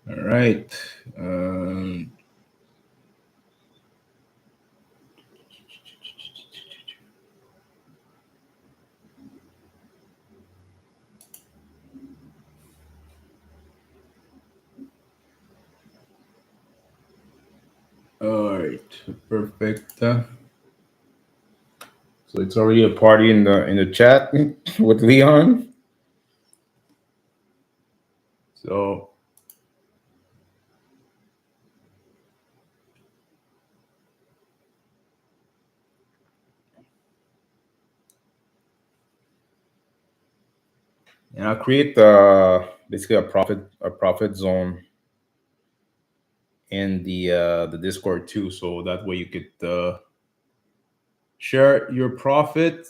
All right. All right. Perfect. So it's already a party in the chat with Leon. So and I'll create basically a profit zone in the Discord too, so that way you could share your profit.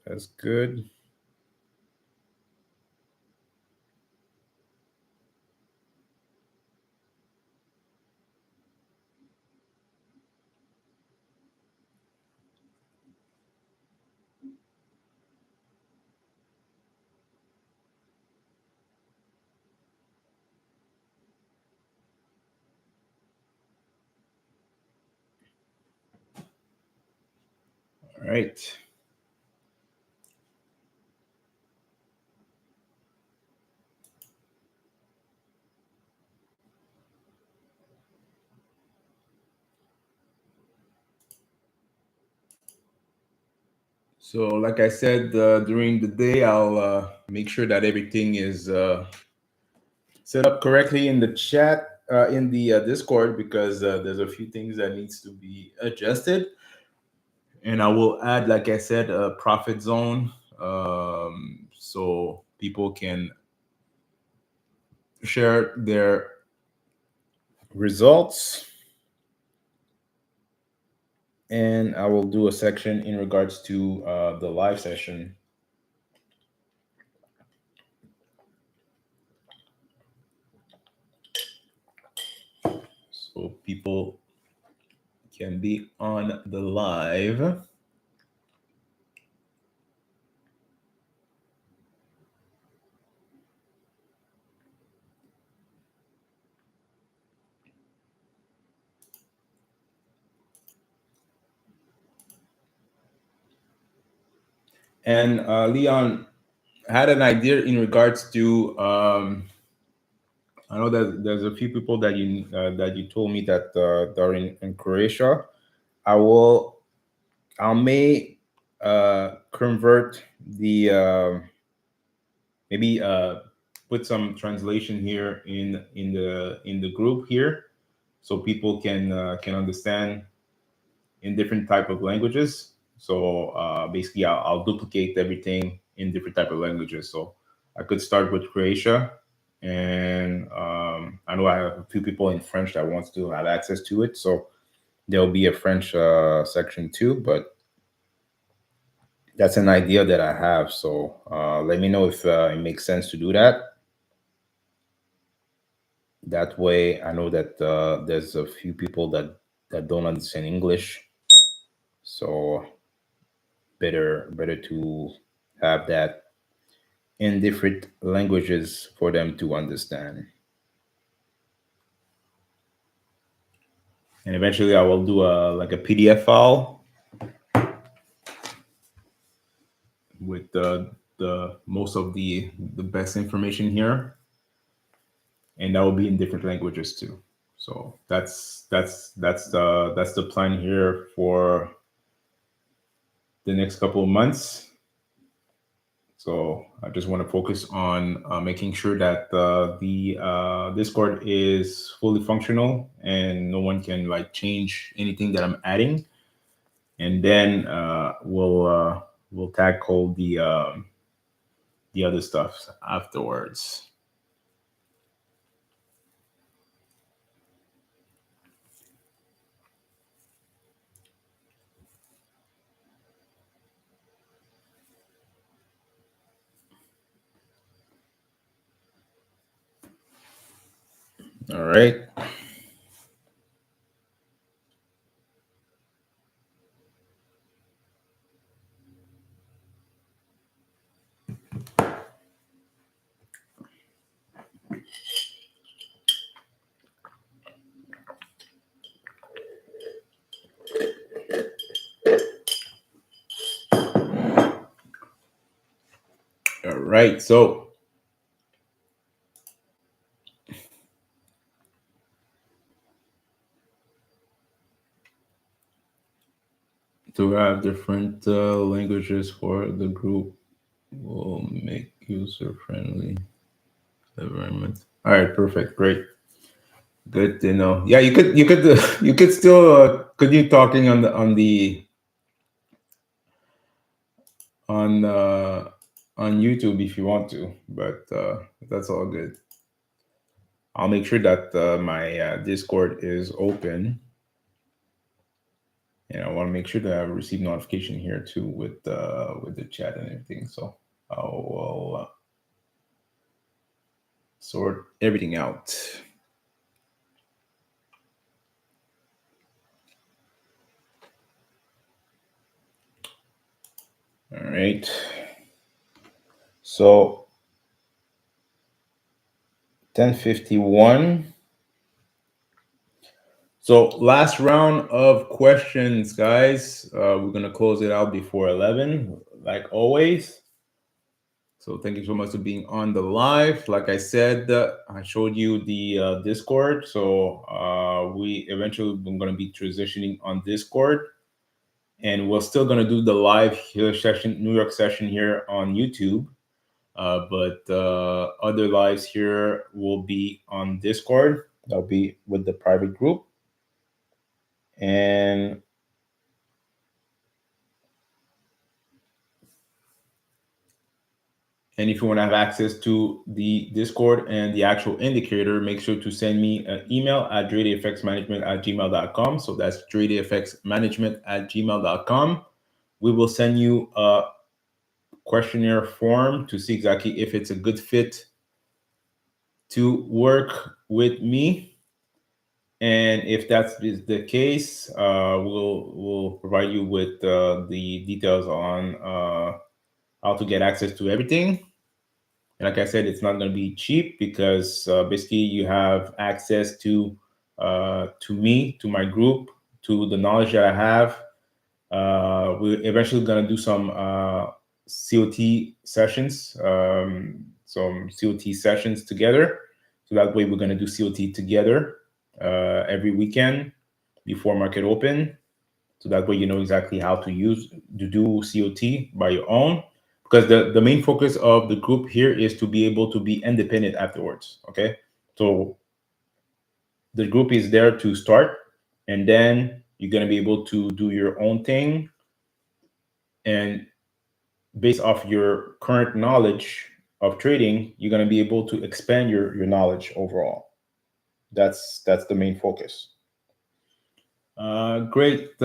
That's good. All right. So, like I said, during the day, I'll make sure that everything is set up correctly in the chat, in the Discord, because there's a few things that needs to be adjusted. And I will add, like I said, a profit zone, so people can share their results. And I will do a section in regards to the live session. So people can be on the live. And Leon had an idea in regards to. I know that there's a few people that you told me that are in Croatia. I will. I may convert the maybe put some translation here in the group here, so people can understand in different type of languages. So basically, I'll duplicate everything in different type of languages. So I could start with Croatia, and I know I have a few people in French that wants to have access to it. So there'll be a French section too, but that's an idea that I have. So let me know if it makes sense to do that. That way, I know that there's a few people that don't understand English. So better to have that in different languages for them to understand. And eventually, I will do a like a PDF file with the most of the best information here, and that will be in different languages too. So that's the plan here for the next couple of months. So I just want to focus on making sure that the Discord is fully functional and no one can like change anything that I'm adding. And then we'll tackle the other stuff afterwards. All right. All right. So to have different languages for the group will make user friendly environment. All right, perfect, great, good to know. Yeah, you could you could still continue talking on on YouTube if you want to, but that's all good. I'll make sure that my Discord is open, and I want to make sure that I receive notification here too with the chat and everything. So I will sort everything out. All right. So 10:51. So last round of questions, guys. We're gonna close it out before 11, like always. So thank you so much for being on the live. Like I said, I showed you the Discord. So we eventually we're gonna be transitioning on Discord, and we're still gonna do the live here session, New York session here on YouTube. But other lives here will be on Discord. That'll be with the private group. And if you want to have access to the Discord and the actual indicator, make sure to send me an email at dratefxmanagement@gmail.com. So that's dratefxmanagement@gmail.com. We will send you a questionnaire form to see exactly if it's a good fit to work with me. And if that's the case, we'll provide you with the details on how to get access to everything. And like I said, it's not going to be cheap because basically you have access to me, to my group, to the knowledge that I have. We're eventually going to do some COT sessions, some COT sessions together. So that way we're going to do COT together every weekend before market open. So that way you know exactly how to do COT by your own. Because the main focus of the group here is to be able to be independent afterwards. Okay. So the group is there to start, and then you're going to be able to do your own thing. And based off your current knowledge of trading, you're going to be able to expand your knowledge overall. That's the main focus. Great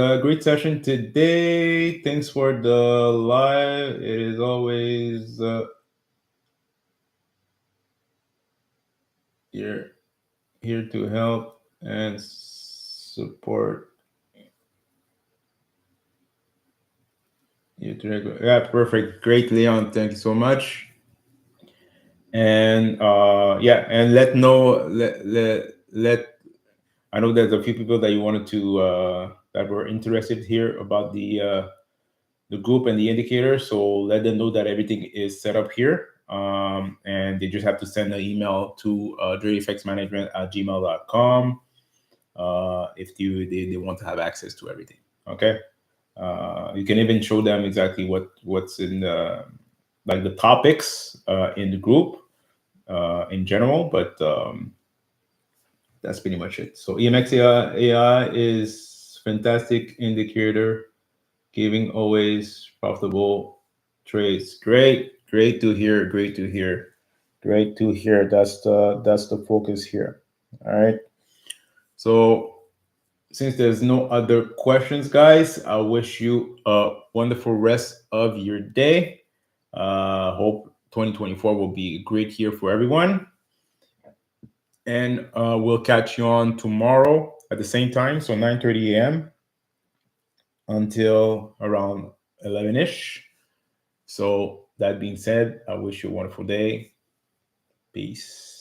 session today. Thanks for the live. It is always here to help and support you. Yeah, perfect. Great, Leon. Thank you so much. And yeah, and let I know there's a few people that you wanted to that were interested here about the group and the indicator. So let them know that everything is set up here. And they just have to send an email to dratefxmanagement@gmail.com if they want to have access to everything. Okay. You can even show them exactly what's in like the topics in the group in general, but that's pretty much it. So EMX AI is fantastic indicator, giving always profitable trades. Great to hear. Great to hear. Great to hear. That's the focus here. All right. So since there's no other questions, guys, I wish you a wonderful rest of your day. Hope 2024 will be a great year for everyone. And we'll catch you on tomorrow at the same time, so 9:30 a.m. until around 11ish. So that being said, I wish you a wonderful day. Peace.